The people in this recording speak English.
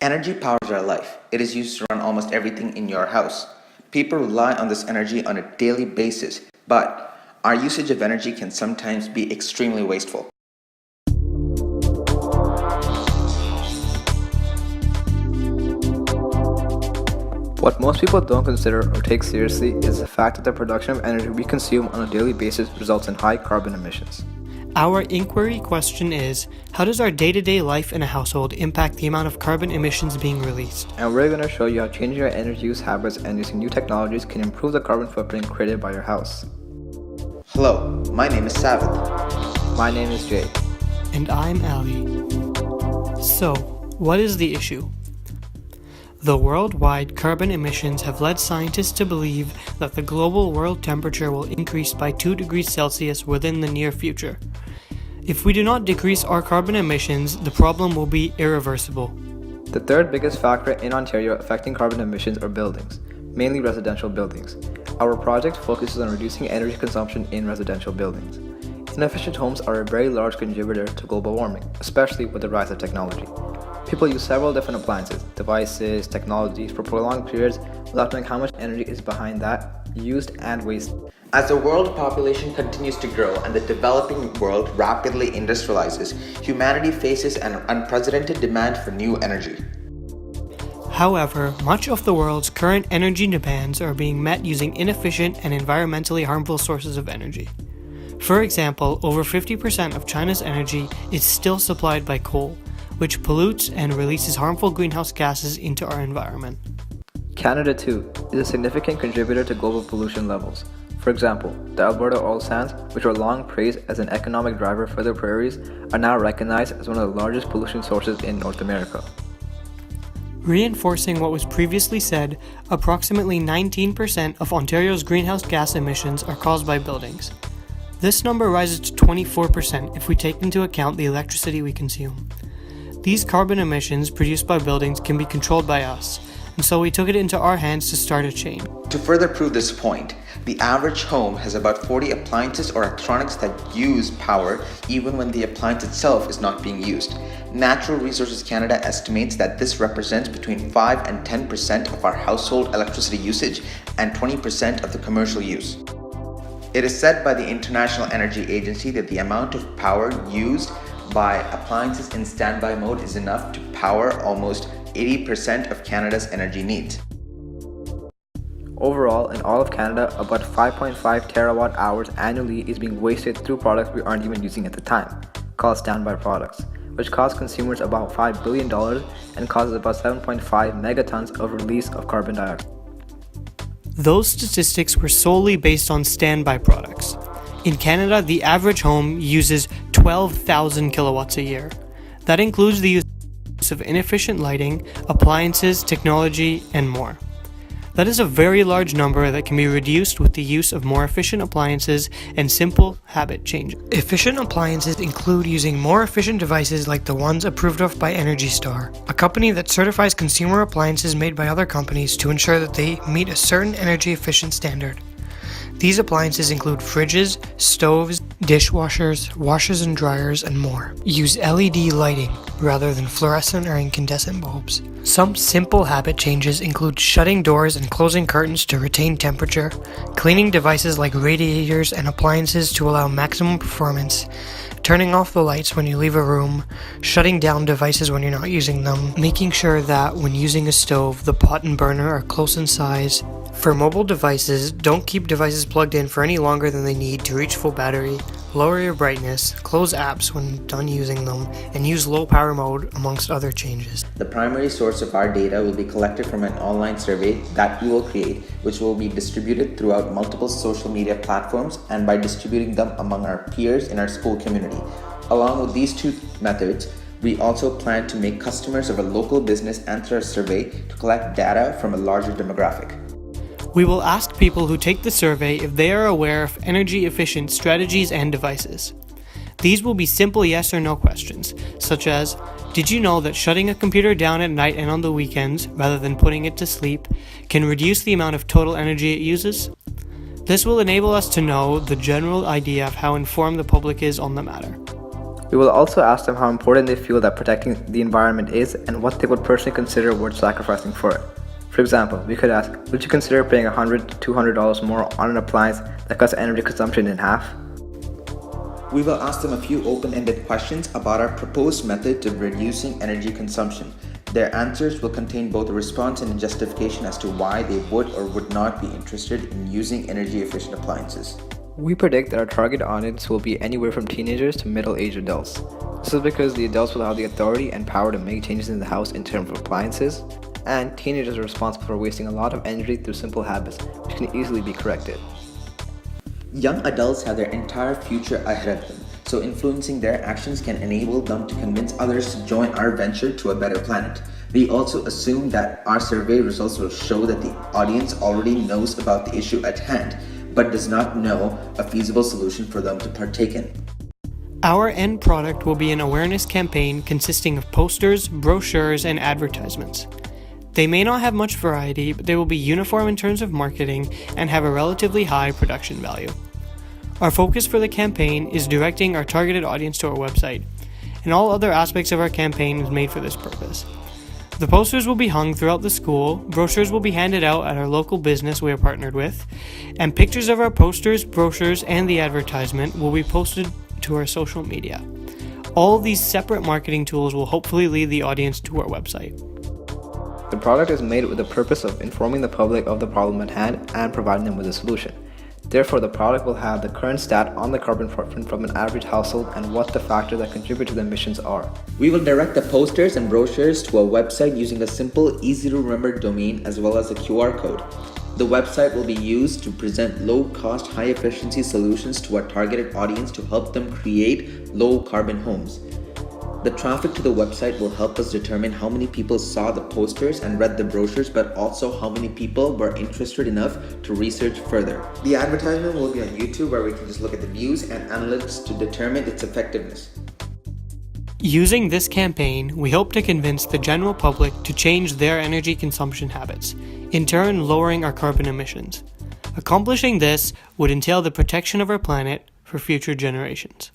Energy powers our life. It is used to run almost everything in your house. People rely on this energy on a daily basis, but our usage of energy can sometimes be extremely wasteful. What most people don't consider or take seriously is the fact that the production of energy we consume on a daily basis results in high carbon emissions. Our inquiry question is, how does our day-to-day life in a household impact the amount of carbon emissions being released? And we're going to show you how changing your energy use habits and using new technologies can improve the carbon footprint created by your house. Hello, my name is Savith. My name is Jay. And I'm Ali. So, what is the issue? The worldwide carbon emissions have led scientists to believe that the global world temperature will increase by 2 degrees Celsius within the near future. If we do not decrease our carbon emissions, the problem will be irreversible. The third biggest factor in Ontario affecting carbon emissions are buildings, mainly residential buildings. Our project focuses on reducing energy consumption in residential buildings. Inefficient homes are a very large contributor to global warming, especially with the rise of technology. People use several different appliances, devices, technologies for prolonged periods without knowing how much energy is behind that used and wasted. As the world population continues to grow and the developing world rapidly industrializes, humanity faces an unprecedented demand for new energy. However, much of the world's current energy demands are being met using inefficient and environmentally harmful sources of energy. For example, over 50% of China's energy is still supplied by coal, which pollutes and releases harmful greenhouse gases into our environment. Canada, too, is a significant contributor to global pollution levels. For example, the Alberta oil sands, which were long praised as an economic driver for the prairies, are now recognized as one of the largest pollution sources in North America. Reinforcing what was previously said, approximately 19% of Ontario's greenhouse gas emissions are caused by buildings. This number rises to 24% if we take into account the electricity we consume. These carbon emissions produced by buildings can be controlled by us, and so we took it into our hands to start a chain. To further prove this point, the average home has about 40 appliances or electronics that use power even when the appliance itself is not being used. Natural Resources Canada estimates that this represents between 5 and 10% of our household electricity usage and 20% of the commercial use. It is said by the International Energy Agency that the amount of power used by appliances in standby mode is enough to power almost 80% of Canada's energy needs. Overall, in all of Canada, about 5.5 terawatt hours annually is being wasted through products we aren't even using at the time, called standby products, which cost consumers about $5 billion and causes about 7.5 megatons of release of carbon dioxide. Those statistics were solely based on standby products. In Canada, the average home uses 12,000 kilowatts a year. That includes the use of inefficient lighting, appliances, technology, and more. That is a very large number that can be reduced with the use of more efficient appliances and simple habit changes. Efficient appliances include using more efficient devices like the ones approved of by Energy Star, a company that certifies consumer appliances made by other companies to ensure that they meet a certain energy efficient standard. These appliances include fridges, stoves, dishwashers, washers and dryers, and more. Use LED lighting rather than fluorescent or incandescent bulbs. Some simple habit changes include shutting doors and closing curtains to retain temperature, cleaning devices like radiators and appliances to allow maximum performance, turning off the lights when you leave a room, shutting down devices when you're not using them, making sure that when using a stove, the pot and burner are close in size. For mobile devices, don't keep devices plugged in for any longer than they need to reach full battery, lower your brightness, close apps when done using them, and use low power mode, amongst other changes. The primary source of our data will be collected from an online survey that we will create, which will be distributed throughout multiple social media platforms and by distributing them among our peers in our school community. Along with these two methods, we also plan to make customers of a local business answer a survey to collect data from a larger demographic. We will ask people who take the survey if they are aware of energy-efficient strategies and devices. These will be simple yes or no questions, such as, did you know that shutting a computer down at night and on the weekends, rather than putting it to sleep, can reduce the amount of total energy it uses? This will enable us to know the general idea of how informed the public is on the matter. We will also ask them how important they feel that protecting the environment is and what they would personally consider worth sacrificing for it. For example, we could ask, would you consider paying $100 to $200 more on an appliance that cuts energy consumption in half? We will ask them a few open-ended questions about our proposed method of reducing energy consumption. Their answers will contain both a response and a justification as to why they would or would not be interested in using energy-efficient appliances. We predict that our target audience will be anywhere from teenagers to middle-aged adults. This is because the adults will have the authority and power to make changes in the house in terms of appliances, and teenagers are responsible for wasting a lot of energy through simple habits, which can easily be corrected. Young adults have their entire future ahead of them, so influencing their actions can enable them to convince others to join our venture to a better planet. We also assume that our survey results will show that the audience already knows about the issue at hand, but does not know a feasible solution for them to partake in. Our end product will be an awareness campaign consisting of posters, brochures, and advertisements. They may not have much variety, but they will be uniform in terms of marketing and have a relatively high production value. Our focus for the campaign is directing our targeted audience to our website, and all other aspects of our campaign is made for this purpose. The posters will be hung throughout the school, brochures will be handed out at our local business we are partnered with, and pictures of our posters, brochures, and the advertisement will be posted to our social media. All of these separate marketing tools will hopefully lead the audience to our website. The product is made with the purpose of informing the public of the problem at hand and providing them with a solution. Therefore, the product will have the current stat on the carbon footprint from an average household and what the factors that contribute to the emissions are. We will direct the posters and brochures to a website using a simple, easy-to-remember domain as well as a QR code. The website will be used to present low-cost, high-efficiency solutions to our targeted audience to help them create low-carbon homes. The traffic to the website will help us determine how many people saw the posters and read the brochures, but also how many people were interested enough to research further. The advertisement will be on YouTube, where we can just look at the views and analytics to determine its effectiveness. Using this campaign, we hope to convince the general public to change their energy consumption habits, in turn lowering our carbon emissions. Accomplishing this would entail the protection of our planet for future generations.